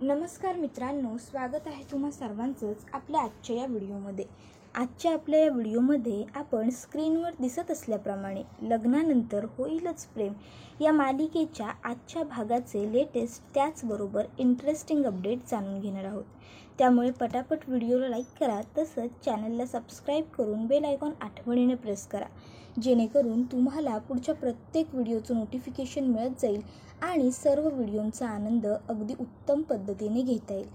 नमस्कार मित्रांनो, स्वागत आहे तुम्हा सर्वांचंच आपल्या आजच्या या व्हिडिओमध्ये. आजच्या आपल्या या व्हिडिओमध्ये आपण स्क्रीनवर दिसत असल्याप्रमाणे लग्नानंतर होईलच प्रेम या मालिकेच्या आजच्या भागाचे लेटेस्ट त्याचबरोबर इंटरेस्टिंग अपडेट जाणून घेणार आहोत. त्यामुळे पटापट व्हिडिओला लाईक करा, तसंच चॅनलला सबस्क्राईब करून बेल आयकॉन आठवणीने प्रेस करा, जेणेकरून तुम्हाला पुढच्या प्रत्येक व्हिडिओचं नोटिफिकेशन मिळत जाईल आणि सर्व व्हिडिओंचा आनंद अगदी उत्तम पद्धतीने घेता येईल.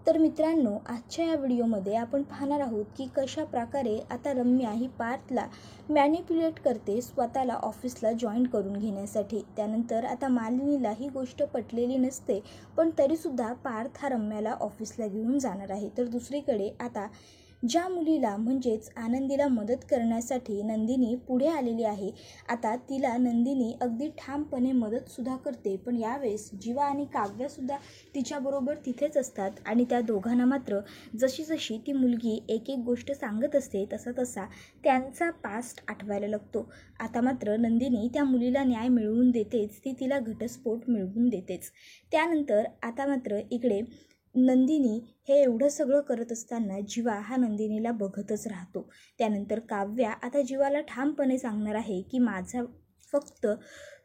तर मित्रांनो, आजच्या या व्हिडिओमध्ये आपण पाहणार आहोत की कशा प्रकारे आता रम्या ही पार्थला मॅनिप्युलेट करते स्वतःला ऑफिसला जॉईन करून घेण्यासाठी. त्यानंतर आता मालिनीला ही गोष्ट पटलेली नसते, पण तरीसुद्धा पार्थ हा रम्याला ऑफिसला घेऊन जाणार आहे. तर दुसरीकडे आता ज्या मुलीला म्हणजेच आनंदीला मदत करण्यासाठी नंदिनी पुढे आलेली आहे, आता तिला नंदिनी अगदी ठामपणे मदतसुद्धा करते. पण यावेळेस जीवा आणि काव्यासुद्धा तिच्याबरोबर तिथेच असतात आणि त्या दोघांना मात्र जशी जशी ती मुलगी एक एक गोष्ट सांगत असते तसा तसा त्यांचा पास्ट आठवायला लागतो. आता मात्र नंदिनी त्या मुलीला न्याय मिळवून देतेच, ती तिला घटस्फोट मिळवून देतेच. त्यानंतर आता मात्र इकडे नंदिनी हे एवढं सगळं करत असताना जीवा हा नंदिनीला बघतच राहतो. त्यानंतर काव्या आता जीवाला ठामपणे सांगणार आहे की माझा फक्त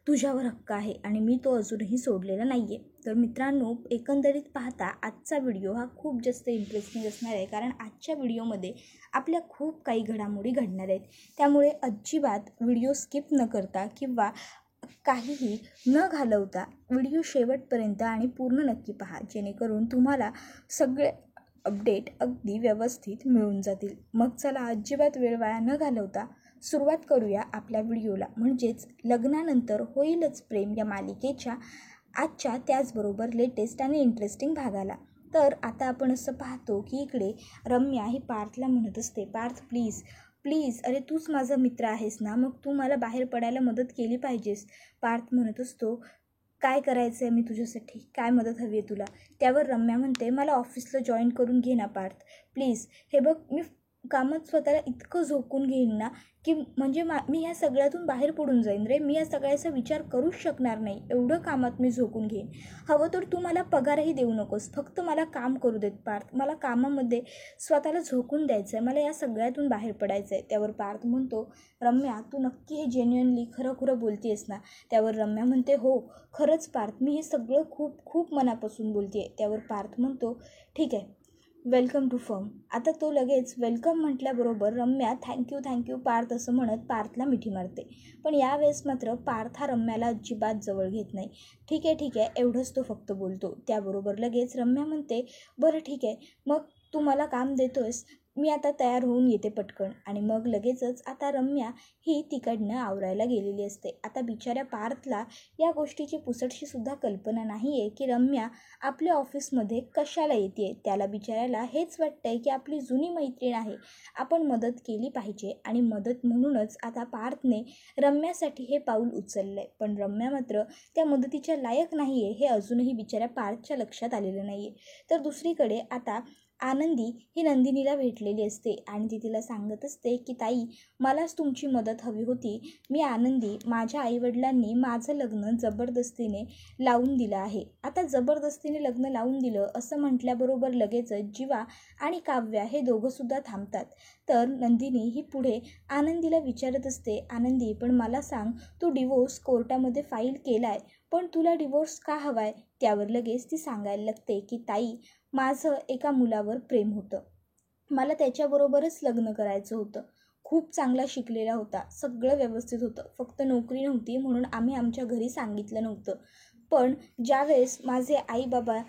तुझ्यावर हक्क आहे आणि मी तो अजूनही सोडलेला नाही आहे. तर मित्रांनो, एकंदरीत पाहता आजचा व्हिडिओ हा खूप जास्त इंटरेस्टिंग असणार आहे, कारण आजच्या व्हिडिओमध्ये आपल्या खूप काही घडामोडी घडणार आहेत. त्यामुळे अजिबात व्हिडिओ स्किप न करता किंवा काहीही न घालवता व्हिडिओ शेवटपर्यंत आणि पूर्ण नक्की पहा, जेणेकरून तुम्हाला सगळे अपडेट अगदी व्यवस्थित मिळून जातील. मग चला, अजिबात वेळ वाया न घालवता सुरुवात करूया आपल्या व्हिडिओला, म्हणजेच लग्नानंतर होईलच प्रेम या मालिकेच्या आजच्या त्याचबरोबर लेटेस्ट आणि इंटरेस्टिंग भागाला. तर आता आपण असं पाहतो की इकडे रम्या ही पार्थला म्हणत असते, पार्थ प्लीज प्लीज, अरे तूच माझा मित्र आहेस ना, मग तू मला बाहेर पडायला मदत केली पाहिजेस. पार्थ म्हणत असतो, काय करायचं आहे मी तुझ्यासाठी, काय मदत हवी आहे तुला. त्यावर रम्या म्हणते, मला ऑफिसला जॉईन करून घे ना पार्थ प्लीज. हे बघ, मी कामात स्वतःला इतकं झोकून घेईन ना की म्हणजे मी ह्या सगळ्यातून बाहेर पडून जाईन रे. मी या सगळ्याचा विचार करूच शकणार नाही, एवढं कामात मी झोकून घेईन. हवं तर तू मला पगारही देऊ नकोस, फक्त मला काम करू देत पार्थ. मला कामामध्ये स्वतःला झोकून द्यायचं आहे, मला या सगळ्यातून बाहेर पडायचं आहे. त्यावर पार्थ म्हणतो, रम्या तू नक्की हे जेन्युअनली खरं खरं बोलतेस ना. त्यावर रम्या म्हणते, हो खरंच पार्थ, मी हे सगळं खूप खूप मनापासून बोलते. त्यावर पार्थ म्हणतो, ठीक आहे, वेलकम टू फर्म. आता तो लगेच वेलकम म्हटल्याबरोबर रम्या थँक्यू पार्थ असं म्हणत पार्थला मिठी मारते. पण यावेळेस मात्र पार्थ हा रम्याला अजिबात जवळ घेत नाही. ठीक आहे एवढंच तो फक्त बोलतो. त्याबरोबर लगेच रम्या म्हणते, बरं ठीक आहे, मग तू मला काम देतोयस, मी आता तयार होऊन येते पटकन. आणि मग लगेचच आता रम्या ही तिकडनं आवरायला गेलेली असते. आता बिचाऱ्या पार्थला या गोष्टीची पुसटशी सुद्धा कल्पना नाही आहे की रम्या आपल्या ऑफिसमध्ये कशाला येते. त्याला बिचाऱ्याला हेच वाटतंय की आपली जुनी मैत्रीण आहे, आपण मदत केली पाहिजे, आणि मदत म्हणूनच आता पार्थने रम्यासाठी हे पाऊल उचललं आहे. पण रम्या मात्र त्या मदतीच्या लायक नाही आहे हे अजूनही बिचाऱ्या पार्थच्या लक्षात आलेलं नाही आहे. तर दुसरीकडे आता आनंदी ही नंदिनीला भेटलेली असते आणि ती तिला सांगत असते की ताई, मलाच तुमची मदत हवी होती. मी आनंदी, माझ्या आईवडिलांनी माझं लग्न जबरदस्तीने लावून दिलं आहे. आता जबरदस्तीने लग्न लावून दिलं असं म्हटल्याबरोबर लगेचच जीवा आणि काव्या हे दोघंसुद्धा थांबतात. तर नंदिनी ही पुढे आनंदीला विचारत असते, आनंदी पण मला सांग, तू डिवोर्स कोर्टामध्ये फाईल केला आहे, पण तुला डिवोर्स का हवा आहे. त्यावर लगेच ती सांगायला लागते की ताई, माझं एका मुलावर प्रेम होतं, मला त्याच्याबरोबरच लग्न करायचं होतं. खूप चांगला शिकलेला होता, सगळं व्यवस्थित होतं, फक्त नोकरी नव्हती म्हणून आम्ही आमच्या घरी सांगितलं नव्हतं. पण ज्यावेळेस माझे आई बाबा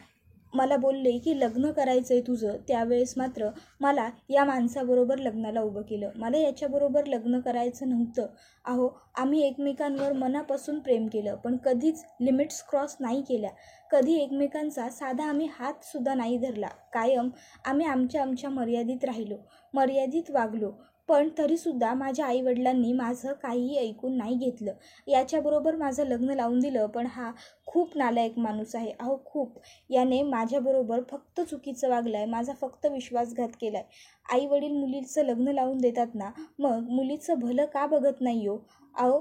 मला बोलले की लग्न करायचं आहे तुझं, त्यावेळेस मात्र मला या माणसाबरोबर लग्नाला उभं केलं. मला याच्याबरोबर लग्न करायचं नव्हतं. अहो, आम्ही एकमेकांवर मनापासून प्रेम केलं, पण कधीच लिमिट्स क्रॉस नाही केल्या. कधी एकमेकांचा साधा आम्ही हातसुद्धा नाही धरला. कायम आम्ही आमच्या मर्यादित राहिलो, मर्यादित वागलो. पण तरीसुद्धा माझ्या आईवडिलांनी माझं काहीही ऐकून नाही घेतलं. याच्याबरोबर माझं लग्न लावून दिलं. पण हा खूप नालायक माणूस आहे. अहो खूप, याने माझ्याबरोबर फक्त चुकीचं वागलं आहे, माझा फक्त विश्वासघात केला आहे. आईवडील मुलीचं लग्न लावून देतात ना, मग मुलीचं भलं का बघत नाही हो. अहो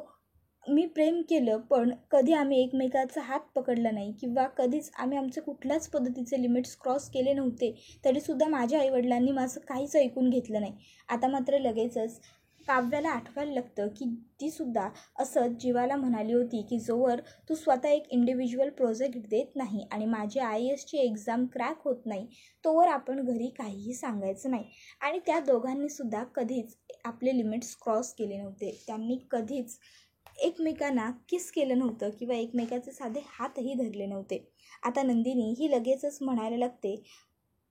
मी प्रेम केलं, पण कधी आम्ही एकमेकाचा हात पकडला नाही किंवा कधीच आम्ही आमचे कुठल्याच पद्धतीचे लिमिट्स क्रॉस केले नव्हते, तरीसुद्धा माझ्या आईवडिलांनी माझं काहीच ऐकून घेतलं नाही. आता मात्र लगेचच काव्याला आठवायला लागतं की तीसुद्धा असंच जीवाला म्हणाली होती की जोवर तू स्वतः एक इंडिव्हिज्युअल प्रोजेक्ट देत नाही आणि माझी IASची एक्झाम क्रॅक होत नाही, तोवर आपण घरी काहीही सांगायचं नाही. आणि त्या दोघांनीसुद्धा कधीच आपले लिमिट्स क्रॉस केले नव्हते. त्यांनी कधीच एकमेकांना किस केलं नव्हतं किंवा एकमेकाचे साधे हातही धरले नव्हते. आता नंदिनी ही लगेचच म्हणायला लागते,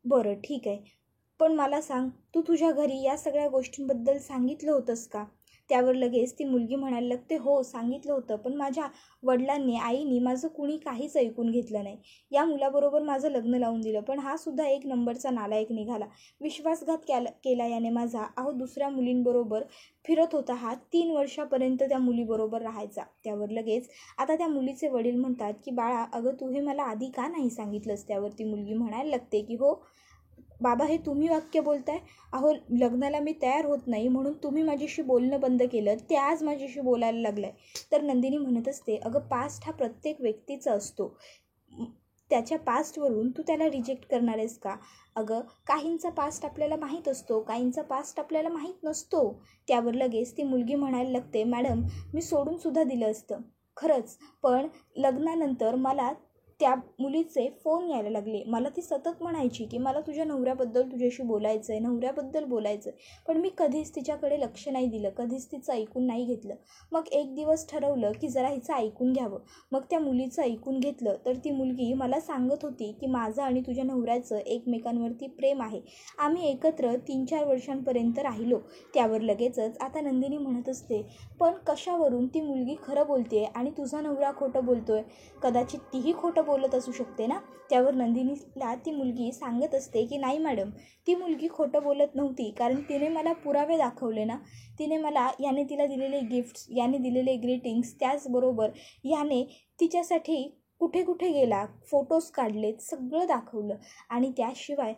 बरं ठीक आहे, पण मला सांग, तू तुझ्या घरी या सगळ्या गोष्टींबद्दल सांगितलं होतंस का? त्यावर लगेच ती मुलगी म्हणायला लागते, हो सांगितलं होतं, पण माझ्या वडिलांनी आईनी माझं कुणी काहीच ऐकून घेतलं नाही. या मुलाबरोबर माझं लग्न लावून दिलं, पण हा सुद्धा एक नंबरचा नालायक निघाला. विश्वासघात केला याने माझा. अहो दुसऱ्या मुलींबरोबर फिरत होता हा. 3 वर्षापर्यंत त्या मुलीबरोबर राहायचा. त्यावर लगेच आता त्या मुलीचे वडील म्हणतात की बाळा, अगं तू हे मला आधी का नाही सांगितलंस? त्यावर ती मुलगी म्हणायला लागते की हो बाबा, हे तुम्ही वाक्य बोलताय? अहो लग्नाला मी तयार होत नाही म्हणून तुम्ही माझ्याशी बोलणं बंद केलं, ते आज माझ्याशी बोलायला लागलं आहे. तर नंदिनी म्हणत असते, अगं पास्ट हा प्रत्येक व्यक्तीचा असतो. त्याच्या पास्टवरून तू त्याला रिजेक्ट करणार आहेस का? अगं काहींचा पास्ट आपल्याला माहीत असतो, काहींचा पास्ट आपल्याला माहीत नसतो. त्यावर लगेच ती मुलगी म्हणायला लागते, मॅडम मी सोडूनसुद्धा दिलं असतं खरंच, पण लग्नानंतर मला त्या मुलीचे फोन यायला लागले. मला ती सतत म्हणायची की मला तुझ्या नवऱ्याबद्दल तुझ्याशी बोलायचं आहे, नवऱ्याबद्दल बोलायचं आहे. पण मी कधीच तिच्याकडे लक्ष नाही दिलं, कधीच तिचं ऐकून नाही घेतलं. मग एक दिवस ठरवलं की जरा हिचं ऐकून घ्यावं. मग त्या मुलीचं ऐकून घेतलं तर ती मुलगी मला सांगत होती की माझं आणि तुझ्या नवऱ्याचं एकमेकांवरती प्रेम आहे. आम्ही एकत्र 3-4 वर्षांपर्यंत राहिलो. त्यावर लगेचच आता नंदिनी म्हणत असते, पण कशावरून ती मुलगी खरं बोलते आणि तुझा नवरा खोटं बोलतोय? कदाचित तीही खोटं बोलत असू शकते ना? त्यावर नंदिनीला ती मुलगी सांगत असते की नाही मॅडम, ती मुलगी खोटं बोलत नव्हती, कारण तिने मला पुरावे दाखवले ना. तिने मला याने तिला दिलेले गिफ्ट्स, याने दिलेले ग्रीटिंग्स, त्याचबरोबर याने तिच्यासाठी कुठे कुठे गेला, फोटोज काढलेत, सगळं दाखवलं. आणि त्याशिवाय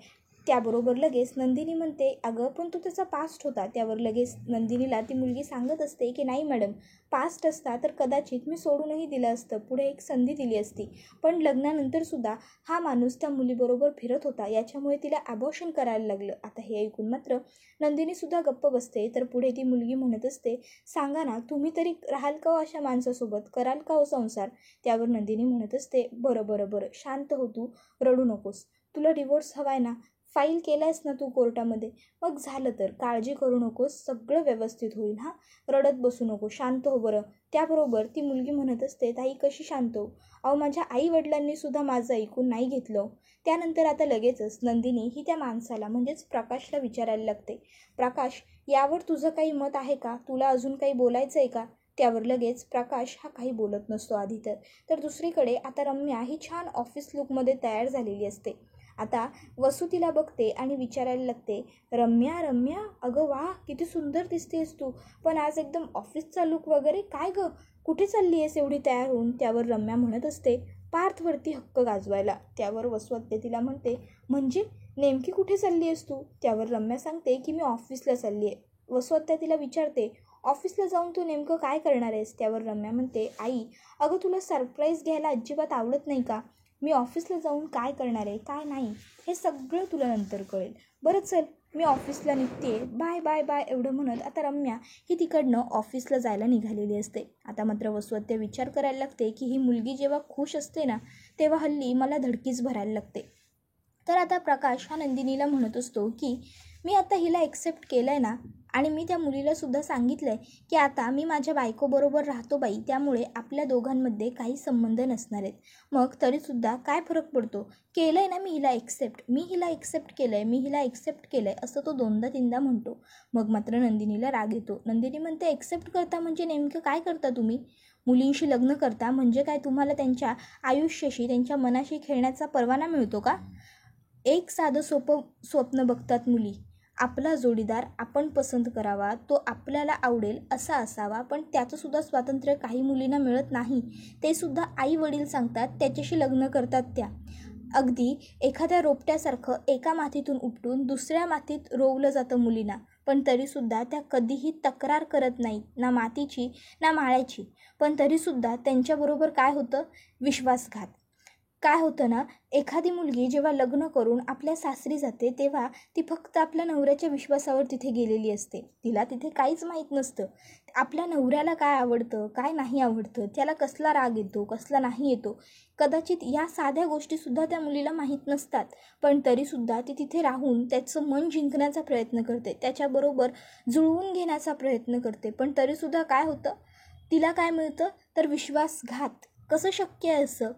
त्याबरोबर लगेच नंदिनी म्हणते, अगं पण तो त्याचा पास्ट होता. त्यावर लगेच नंदिनीला ती मुलगी सांगत असते की नाही मॅडम, पास्ट असता तर कदाचित मी सोडूनही दिलं असतं, पुढे एक संधी दिली असती. पण लग्नानंतरसुद्धा हा माणूस त्या मुलीबरोबर फिरत होता, याच्यामुळे तिला ॲबॉर्शन करायला लागलं. आता हे ऐकून मात्र नंदिनीसुद्धा गप्प बसते. तर पुढे ती मुलगी म्हणत असते, सांगा ना, तुम्ही तरी राहाल का हो अशा माणसासोबत, कराल का हो संसार? त्यावर नंदिनी म्हणत असते, बरं बरं बरं, शांत हो तू, रडू नकोस. तुला डिवोर्स हवाय ना? फाईल केलायस ना तू कोर्टामध्ये? मग झालं तर काळजी करू नकोस, सगळं व्यवस्थित होईल. हां, रडत बसू नको, शांत हो बरं. त्याबरोबर ती मुलगी म्हणत असते, ताई कशी शांत हो? अहो माझ्या आईवडिलांनी सुद्धा माझं ऐकून नाही घेतलं. त्यानंतर आता लगेचच नंदिनी ही त्या माणसाला म्हणजेच प्रकाशला विचारायला लागते, प्रकाश, यावर तुझं काही मत आहे का? तुला अजून काही बोलायचं आहे का? त्यावर लगेच प्रकाश हा काही बोलत नसतो आधी तर दुसरीकडे आता रम्या ही छान ऑफिस लुकमध्ये तयार झालेली असते. आता वसू तिला बघते आणि विचारायला लागते, रम्या रम्या, अगं वा, किती सुंदर दिसतेस तू, पण आज एकदम ऑफिसचा लुक वगैरे, काय गं, कुठे चालली आहेस एवढी तयार होऊन? त्यावर रम्या म्हणत असते, पार्थवरती हक्क गाजवायला. त्यावर वसू तिला म्हणते, म्हणजे नेमकी कुठे चालली आहेस तू? त्यावर रम्या सांगते की मी ऑफिसला चालली आहे. वसू तिला विचारते, ऑफिसला जाऊन तू नेमकं काय करणार आहेस? त्यावर रम्या म्हणते, आई, अगं तुला सरप्राईज घ्यायला अजिबात आवडत नाही का? मी ऑफिसला जाऊन काय करणार आहे, काय नाही, हे सगळं तुला नंतर कळेल. बरं चल, मी ऑफिसला निघते, बाय बाय बाय, एवढं म्हणत आता रम्या ही तिकडनं ऑफिसला जायला निघालेली असते. आता मात्र वसू विचार करायला लागते की ही मुलगी जेव्हा खुश असते ना, तेव्हा हल्ली मला धडकीच भरायला लागते. तर आता प्रकाश हा नंदिनीला म्हणत असतो की मी आता हिला एक्सेप्ट केलं आहे ना, आणि मी त्या मुलीलासुद्धा सांगितलं आहे की आता मी माझ्या बायकोबरोबर राहतो बाई, त्यामुळे आपल्या दोघांमध्ये काही संबंध नसणार आहेत. मग तरीसुद्धा काय फरक पडतो? केलं आहे ना मी हिला एक्सेप्ट, मी हिला एक्सेप्ट केलं आहे, मी हिला एक्सेप्ट केलं आहे, असं तो 2दा-3दा म्हणतो. मग मात्र नंदिनीला राग येतो. नंदिनी म्हणते, एक्सेप्ट करता म्हणजे नेमकं काय करता तुम्ही? मुलींशी लग्न करता म्हणजे काय तुम्हाला त्यांच्या आयुष्याशी, त्यांच्या मनाशी खेळण्याचा परवाना मिळतो का? एक साधं सोपं स्वप्न बघतात मुली, आपला जोडीदार आपण पसंत करावा, तो आपल्याला आवडेल असा असावा. पण त्याचंसुद्धा स्वातंत्र्य काही मुलींना मिळत नाही. ते सुद्धा आई वडील सांगतात त्याच्याशी लग्न करतात त्या. अगदी एखाद्या रोपट्यासारखं एका मातीतून उपटून दुसऱ्या मातीत रोवलं जातं मुलींना. पण तरीसुद्धा त्या कधीही तक्रार करत नाही, ना मातीची ना माळ्याची. पण तरीसुद्धा त्यांच्याबरोबर काय होतं? विश्वासघात. काय होतं ना, एखादी मुलगी जेव्हा लग्न करून आपल्या सासरी जाते तेव्हा ती फक्त आपल्या नवऱ्याच्या विश्वासावर तिथे गेलेली असते. तिला तिथे काहीच माहीत नसतं. आपल्या नवऱ्याला काय आवडतं, काय नाही आवडतं, त्याला कसला राग येतो, कसला नाही येतो. कदाचित या साध्या गोष्टीसुद्धा त्या मुलीला माहीत नसतात. पण तरीसुद्धा ती तिथे राहून त्याचं मन जिंकण्याचा प्रयत्न करते, त्याच्याबरोबर जुळवून घेण्याचा प्रयत्न करते. पण तरीसुद्धा काय होतं? तिला काय मिळतं? तर विश्वासघात. कसं शक्य आहे असं?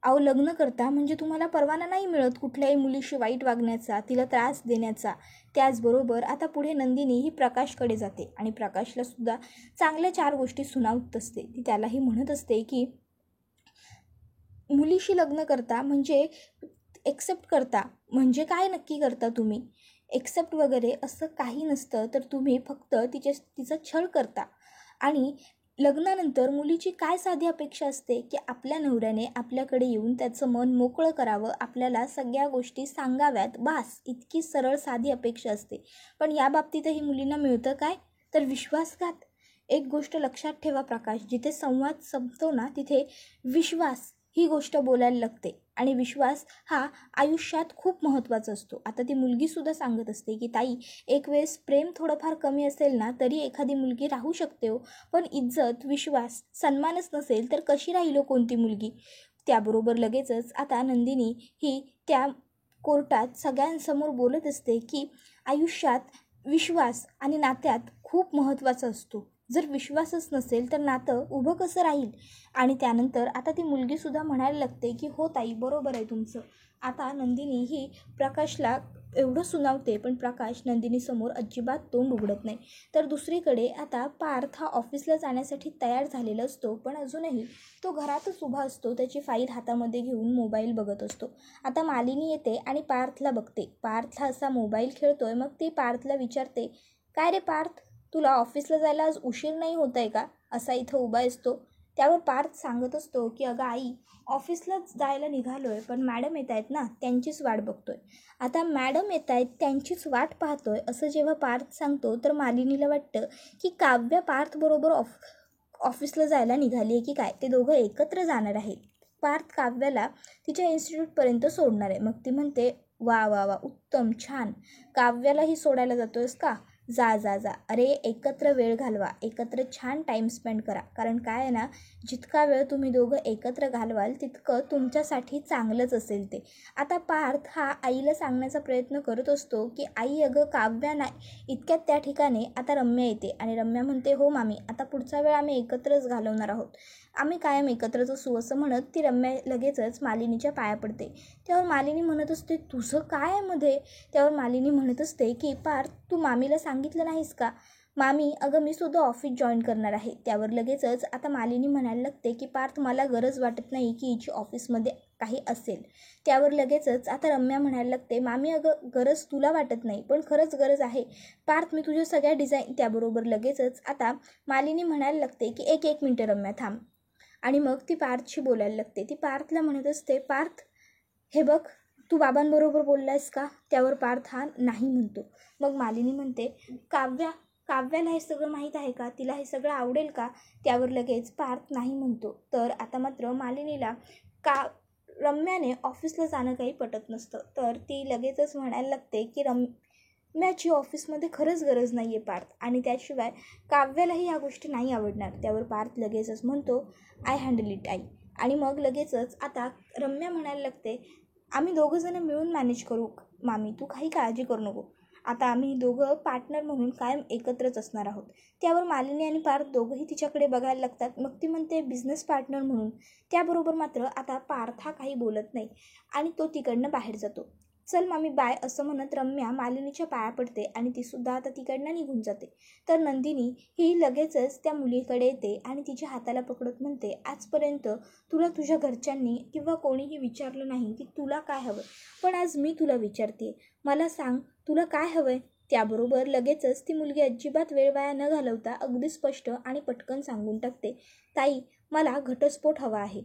अहो, लग्न करता म्हणजे तुम्हाला परवाना नाही मिळत कुठल्याही मुलीशी वाईट वागण्याचा, तिला त्रास देण्याचा. त्याचबरोबर आता पुढे नंदिनी ही प्रकाशकडे जाते आणि प्रकाशला सुद्धा चांगल्या 4 गोष्टी सुनावत असते. ती त्यालाही म्हणत असते की मुलीशी लग्न करता म्हणजे एक्सेप्ट करता म्हणजे काय नक्की करता तुम्ही? एक्सेप्ट वगैरे असं काही नसतं, तर तुम्ही फक्त तिचा छळ करता. आणि लग्नानंतर मुलीची काय साधी अपेक्षा असते की आपल्या नवऱ्याने आपल्याकडे येऊन त्याचं मन मोकळं करावं, आपल्याला सगळ्या गोष्टी सांगाव्यात, बास. इतकी सरळ साधी अपेक्षा असते. पण या बाबतीतही मुलींना मिळतं काय? तर विश्वासघात. एक गोष्ट लक्षात ठेवा प्रकाश, जिथे संवाद संपतो ना तिथे विश्वास ही गोष्ट बोलायला लागते. आणि विश्वास हा आयुष्यात खूप महत्त्वाचा असतो. आता ती मुलगीसुद्धा सांगत असते की ताई, एक वेळेस प्रेम थोडंफार कमी असेल ना तरी एखादी मुलगी राहू शकते हो, पण इज्जत, विश्वास, सन्मानच नसेल तर कशी राहील हो कोणती मुलगी? त्याबरोबर लगेचच आता नंदिनी ही त्या कोर्टात सगळ्यांसमोर बोलत असते की आयुष्यात विश्वास आणि नात्यात खूप महत्त्वाचा असतो. जर विश्वासच नसेल तर नातं उभं कसं राहील? आणि त्यानंतर आता ती मुलगीसुद्धा म्हणायला लागते की हो ताई, बरोबर आहे तुमचं. आता नंदिनी ही प्रकाशला एवढं सुनावते, पण प्रकाश नंदिनीसमोर अजिबात तोंड उघडत नाही. तर दुसरीकडे आता पार्थ हा ऑफिसला जाण्यासाठी तयार झालेला असतो, पण अजूनही तो घरातच उभा असतो. त्याची फाईल हातामध्ये घेऊन मोबाईल बघत असतो. आता मालिनी येते आणि पार्थला बघते. पार्थ असा मोबाईल खेळतोय. मग ती पार्थला विचारते, काय रे पार्थ, तुला ऑफिसला जायला आज उशीर नाही होत आहे का? असा इथं उभा असतो. त्यावर पार्थ सांगत असतो की अगं आई, ऑफिसलाच जायला निघालो आहे, पण मॅडम येत आहेत ना, त्यांचीच वाट बघतोय. आता मॅडम येत आहेत त्यांचीच वाट पाहतोय असं जेव्हा पार्थ सांगतो तर मालिनीला वाटतं की काव्य पार्थबरोबर ऑफिसला जायला निघाली आहे की काय, ते दोघं एकत्र जाणार आहे. पार्थ काव्याला तिच्या इन्स्टिट्यूटपर्यंत सोडणार आहे. मग ती म्हणते, वा वा वा, उत्तम, छान. काव्यालाही सोडायला जातोयस का? जा जा जा. अरे, एकत्र वेळ घालवा, एकत्र छान टाईम स्पेंड करा. कारण काय आहे ना, जितका वेळ तुम्ही दोघं एकत्र घालवाल तितकं तुमच्यासाठी चांगलंच असेल ते. आता पार्थ हा आईला सांगण्याचा प्रयत्न करत असतो की आई अगं काव्या नाही. इतक्यात त्या ठिकाणी आता रम्या येते आणि रम्या म्हणते, हो मामी, आता पुढचा वेळ आम्ही एकत्रच घालवणार आहोत. आम्ही कायम एकत्रच असू असं म्हणत ती रम्या लगेचच मालिनीच्या पाया पडते. त्यावर मालिनी म्हणत असते, तुझं काय आहे मध्ये? त्यावर मालिनी म्हणत असते की पार्थ, तू मामीला सांगितलं नाहीस का? मामी अगं, मी सुद्धा ऑफिस जॉईन करणार आहे. त्यावर लगेचच आता मालिनी म्हणायला लागते की पार्थ, मला गरज वाटत नाही की हिची ऑफिसमध्ये काही असेल. त्यावर लगेचच आता रम्या म्हणायला लागते, मामी अगं, गरज तुला वाटत नाही, पण खरंच गरज आहे. पार्थ, मी तुझ्या सगळ्या डिझाईन. त्याबरोबर लगेचच आता मालिनी म्हणायला लागते की एक मिनटं रम्या, थांब. आणि मग ती पार्थशी बोलायला लागते. ती पार्थला म्हणत असते, पार्थ हे बघ, तू बाबांबरोबर बोललायस का? त्यावर पार्थ हा नाही म्हणतो. मग मालिनी म्हणते, काव्याला हे सगळं माहीत आहे का? तिला हे सगळं आवडेल का? त्यावर लगेच पार्थ नाही म्हणतो. तर आता मात्र मालिनीला रम्याने ऑफिसला जाणं काही पटत नसतं. तर ती लगेचच म्हणायला लागते की रम्याची ऑफिसमध्ये खरंच गरज नाही आहे पार्थ, आणि त्याशिवाय काव्यालाही ह्या गोष्टी नाही आवडणार. त्यावर पार्थ लगेचच म्हणतो, आय हँडल इट आई. आणि मग लगेचच आता रम्या म्हणायला लागते, आम्ही दोघंजणं मिळून मॅनेज करू मामी, तू काही काळजी करू नको. आता आम्ही दोघं पार्टनर म्हणून कायम एकत्रच असणार आहोत. त्यावर मालिनी आणि पार्थ दोघंही तिच्याकडे बघायला लागतात. मग ती म्हणते, बिझनेस पार्टनर म्हणून. त्याबरोबर मात्र आता पार्थ हा काही बोलत नाही आणि तो तिकडनं बाहेर जातो. चल मामी, बाय असं म्हणत रम्या मालिनीच्या पाया पडते आणि तीसुद्धा आता तिकडनं निघून जाते. तर नंदिनी ही लगेचच त्या मुलीकडे येते आणि तिच्या हाताला पकडत म्हणते, आजपर्यंत तुला तुझ्या घरच्यांनी किंवा कोणीही विचारलं नाही की तुला काय हवं, पण आज मी तुला विचारते, मला सांग, तुला काय हवंय? त्याबरोबर लगेचच ती मुलगी अजिबात वेळ वाया न घालवता अगदी स्पष्ट आणि पटकन सांगून टाकते, ताई, मला घटस्फोट हवा आहे.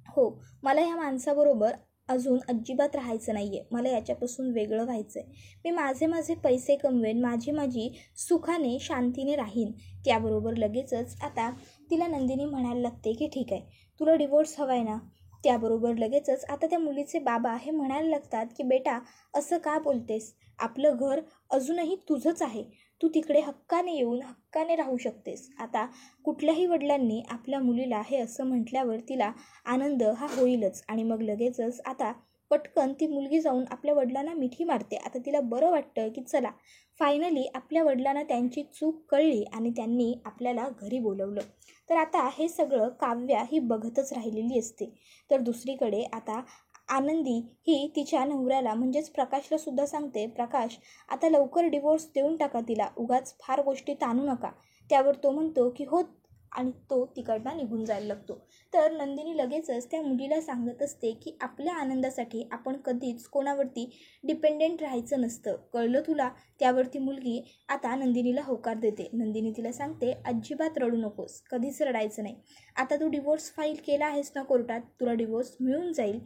हो, मला ह्या माणसाबरोबर अजून अजिबात राहायचं नाही आहे. मला याच्यापासून वेगळं व्हायचं आहे. मी माझे पैसे कमवेन, माझी सुखाने शांतीने राहीन. त्याबरोबर लगेचच आता तिला नंदिनी म्हणायला लागते की ठीक आहे, तुला डिवोर्स हवा आहे ना. त्याबरोबर लगेचच आता त्या मुलीचे बाबा हे म्हणायला लागतात की बेटा असं का बोलतेस, आपलं घर अजूनही तुझंच आहे, तू तिकडे हक्काने येऊन हक्काने राहू शकतेस. आता कुठल्याही वडिलांनी आपल्या मुलीला हे असं म्हटल्यावर तिला आनंद हा होईलच. आणि मग लगेचच आता पटकन ती मुलगी जाऊन आपल्या वडिलांना मिठी मारते. आता तिला बरं वाटतं की चला फायनली आपल्या वडिलांना त्यांची चूक कळली आणि त्यांनी आपल्याला घरी बोलवलं. तर आता हे सगळं काव्या ही बघतच राहिलेली असते. तर दुसरीकडे आता आनंदी ही तिच्या नवऱ्याला म्हणजेच प्रकाशला सुद्धा सांगते, प्रकाश आता लवकर डिवोर्स देऊन टाका तिला, उगाच फार गोष्टी ताणू नका. त्यावर तो म्हणतो की हो, आणि तो तिकडनं निघून जायला लागतो. तर नंदिनी लगेचच त्या मुलीला सांगत असते की आपल्या आनंदासाठी आपण कधीच कोणावरती डिपेंडेंट राहायचं नसतं, कळलं तुला. त्यावरती मुलगी आता नंदिनीला होकार देते. नंदिनी तिला सांगते अजिबात रडू नकोस, कधीच रडायचं नाही. आता तू डिवोर्स फाईल केला आहेस ना कोर्टात, तुला डिवोर्स मिळून जाईल,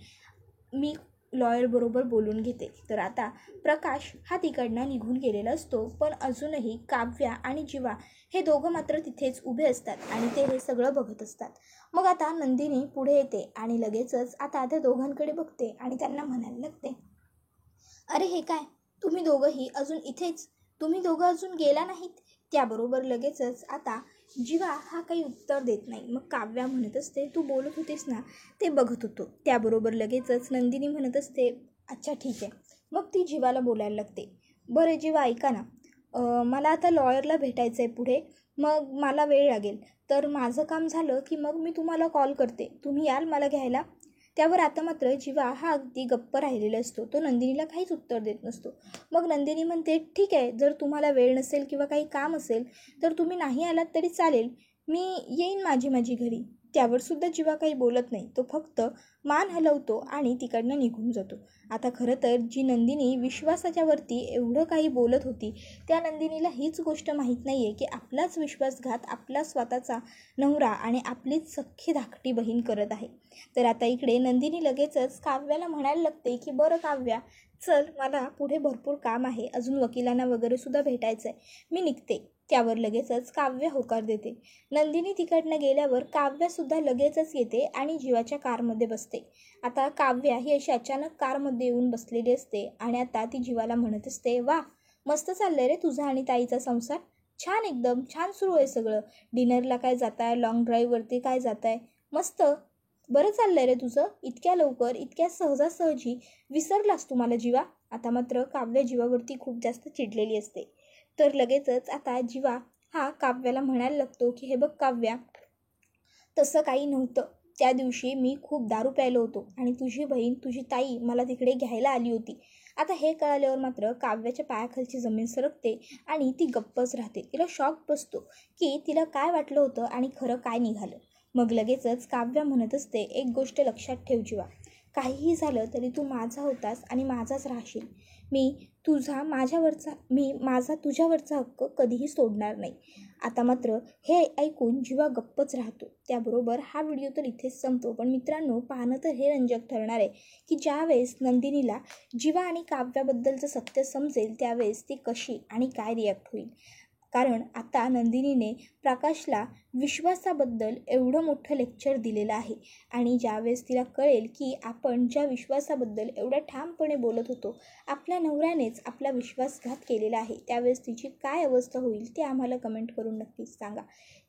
मी लॉयरबरोबर बोलून घेते. तर आता प्रकाश हा तिकडनं निघून गेलेला असतो. पण अजूनही काव्या आणि जीवा हे दोघं मात्र तिथेच उभे असतात आणि ते हे सगळं बघत असतात. मग आता नंदिनी पुढे येते आणि लगेचच आता त्या दोघांकडे बघते आणि त्यांना म्हणायला लागते, अरे हे काय, तुम्ही दोघंही अजून इथेच, तुम्ही दोघं अजून गेला नाहीत. त्याबरोबर लगेचच आता जीवा हा काही उत्तर देत नाही. मग काव्या म्हणत असते तू बोलत होतीस ना ते बघत होतो. त्याबरोबर लगेचच नंदिनी म्हणत असते अच्छा ठीक आहे. मग ती जीवाला बोलायला लागते, बरं जीवा ऐका ना, मला आता लॉयरला भेटायचं आहे पुढे, मग मला वेळ लागेल, तर माझं काम झालं की मग मी तुम्हाला कॉल करते, तुम्ही याल मला घ्यायला. त्यावर आता मात्र जीवा हा अगदी गप्प राहिलेला असतो. तो नंदिनीला काहीच उत्तर देत नसतो. मग नंदिनी म्हणते ठीक आहे, जर तुम्हाला वेळ नसेल किंवा काही काम असेल तर तुम्ही नाही आलात तरी चालेल, मी येईन माझी घरी. त्यावर सुद्धा जीवा काही बोलत नाही. तो फक्त मान हलवतो आणि तिकडनं निघून जातो. आता खरं तर जी नंदिनी विश्वासाच्या वरती एवढं काही बोलत होती, त्या नंदिनीला हीच गोष्ट माहीत नाही आहे की आपलाच विश्वासघात आपला स्वतःचा नवरा आणि आपलीच सख्खी धाकटी बहीण करत आहे. तर आता इकडे नंदिनी लगेचच काव्याला म्हणायला लागते की बरं काव्या चल, मला पुढे भरपूर काम आहे, अजून वकिलांना वगैरे सुद्धा भेटायचं आहे, मी निघते. त्यावर लगेचच काव्य होकार देते. नंदिनी तिकडनं गेल्यावर काव्यासुद्धा लगेचच येते आणि जीवाच्या कारमध्ये बसते. आता काव्या ही अशी अचानक कारमध्ये येऊन बसलेली असते आणि आता ती जीवाला म्हणत असते, वा मस्त चाललंय रे तुझा आणि ताईचा संसार, छान, एकदम छान सुरू आहे सगळं. डिनरला काय जात आहे, लॉंग ड्राईव्हवरती काय जात आहे, मस्त, बरं चाललंय रे तुझं, इतक्या लवकर इतक्या सहजासहजी विसरलास तुम्हाला जीवा. आता मात्र काव्य जीवावरती खूप जास्त चिडलेली असते. तर लगेचच आता जीवा हा काव्याला म्हणायला लागतो की हे बघ काव्या, तसं काही नव्हतं, त्या दिवशी मी खूप दारू प्यायलो होतो आणि तुझी बहीण तुझी ताई मला तिकडे घ्यायला आली होती. आता हे कळाल्यावर मात्र काव्याच्या पायाखालची जमीन सरकते आणि ती गप्पच राहते. तिला शॉक बसतो की तिला काय वाटलं होतं आणि खरं काय निघालं. मग लगेचच काव्या म्हणत असते एक गोष्ट लक्षात ठेव जीवा, काहीही झालं तरी तू माझा होतास आणि माझाच राहशील. मी माझा तुझ्यावरचा हक्क कधीही सोडणार नाही. आता मात्र हे ऐकून जीवा गप्पच राहतो. त्याबरोबर हा व्हिडिओ तर इथेच संपतो. पण मित्रांनो, पाहणं तर हे रंजक ठरणार आहे की ज्यावेळेस नंदिनीला जीवा आणि काव्याबद्दलचं सत्य समजेल त्यावेळेस ती कशी आणि काय रिॲक्ट होईल. कारण आता नंदिनीने प्रकाशला विश्वासाबद्दल एवढं मोठं लेक्चर दिलेलं आहे आणि ज्यावेळेस तिला कळेल की आपण ज्या विश्वासाबद्दल एवढ्या ठामपणे बोलत होतो, आपल्या नवऱ्यानेच आपला विश्वासघात केलेला आहे, त्यावेळेस तिची काय अवस्था होईल ते आम्हाला कमेंट करून नक्कीच सांगा.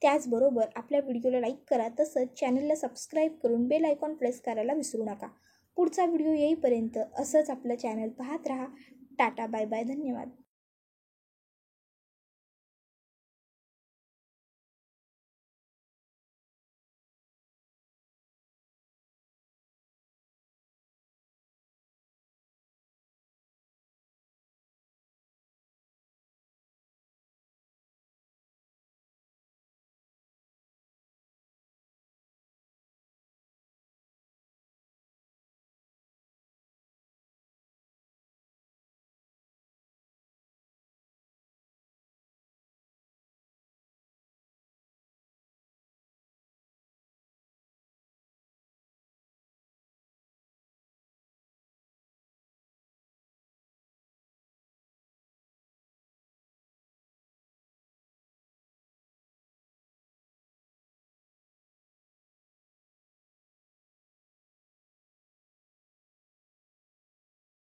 त्याचबरोबर आपल्या व्हिडिओला लाईक करा, तसंच चॅनलला सबस्क्राईब करून बेल आयकॉन प्रेस करायला विसरू नका. पुढचा व्हिडिओ येईपर्यंत असंच आपलं चॅनल पाहत राहा. टाटा, बाय बाय, धन्यवाद.